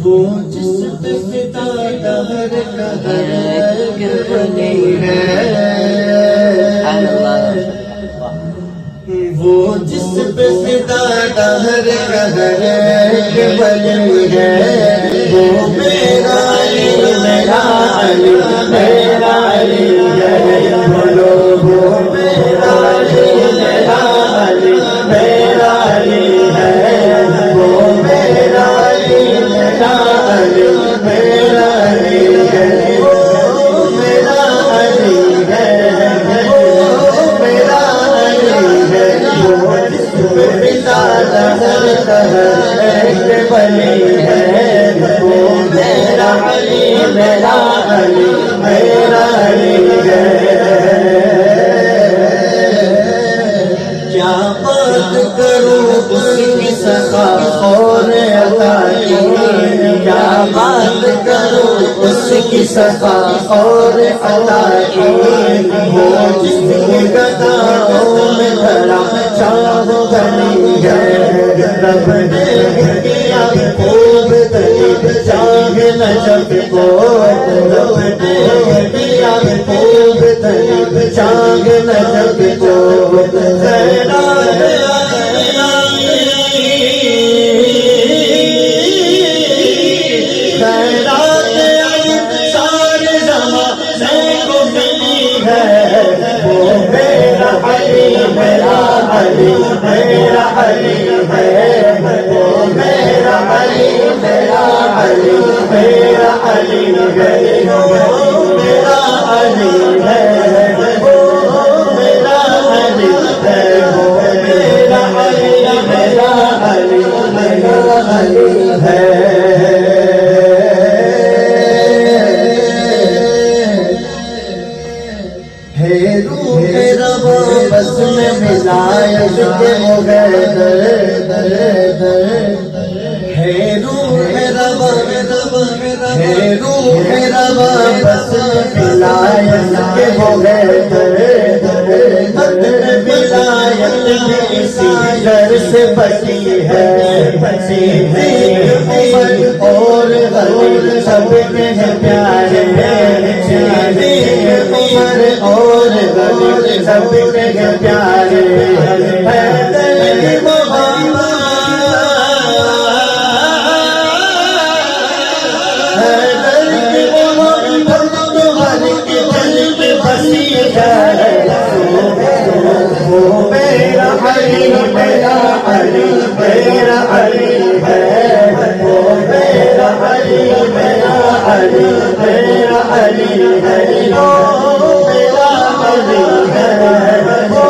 وہ جس پہ فدا دہر قدر بنی ہے، وہ جس پہ فدا دہر قدر بنی ہے، وہ میرا علی میرا علی میرا علی ہے، بولو وہ میرا علی میرا علی میرا علی ہے، وہ میرا علی میرا علی میرا علی ہے، وہ میرا علی ہے، وہ میرا علی ہے، وہ جس پہ فدا دہر قدر بنی ہے، وہ میرا علی میرا علی میرا علی ہے۔ کیا بات کروں اس کی سخا اور عطا کی، کیا بات کروں اس کی سخا اور عطا کی، وہ جس کی گداؤں میں دھڑا چاہ بنی ہے، رب نے کیا خوب طریق چاہ نجب کو، رب نے کیا خوب طریق چاہ نجب کو، خیرات سارے زمانے کو ملی ہے، وہ میرا علی میرا علی میرا علی ہے، وہ میرا علی میرا علی میرا علی ہے، وہ میرا علی ہے، وہ میرا علی ہے، وہ میرا علی میرا علی میرا علی ہے۔ روح روا بس میں ملائش کے مغیر ہے، روح روا ہے، روح روا بس میں ملائش کے مغیر، ولایت بھی اسی در سے بچی ہے، صدیق عمر اور غنی سب کے ہیں پیارے، صدیق عمر اور غنی سب کے ہیں پیارے، حیدر محمد حیدر محمد تمہارے کے دل میں بسی ہے، وہ میرا علی میرا علی میرا علی ہے، وہ میرا علی میرا علی میرا علی ہے، وہ میرا علی ہے، وہ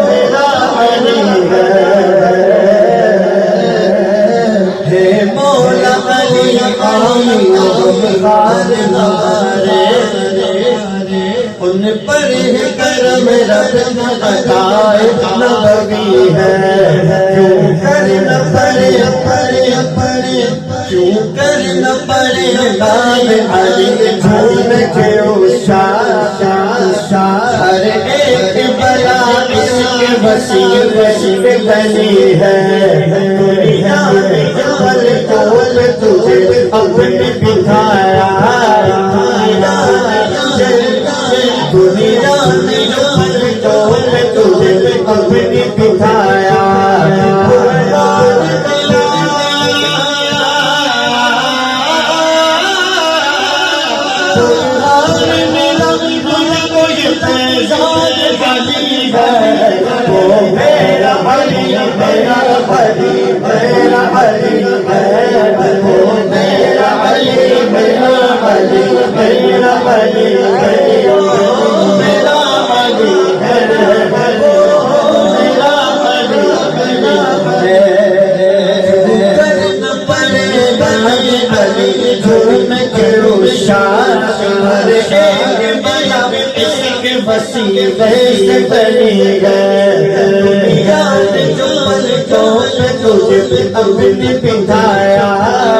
میرا علی ہے، مولا علی آمین غارے ان پر کرم رب عطائے نبوی ہے، کیوں کر نہ پڑے کیوں کر نہ پڑے نام علی جھوم کے ہر ایک بلا اس کے وسیع بنی ہے، دنیا میں جبل کول تجھے اپنے بٹھایا، دنیا میں جبل کول تجھے اپنے بٹھایا، وہ میرا علی میرا علی میرا علی ہے، وہ میرا علی میرا علی میرا علی ہے، وہ میرا علی ہے، وہ میرا علی ہے، کرنا پڑے گا علی جھوم کے روشان، ہر ایک بلا اس کے وسیع سے بنی ہے، دنیا میں جو پلکوں پہ تجھے اپنے بٹھایا،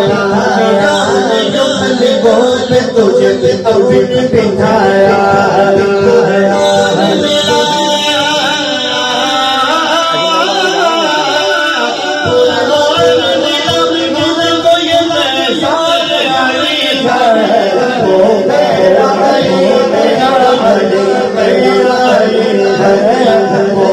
دنیا میں جو پلکوں پہ تجھے اپنے بٹھایا، ہے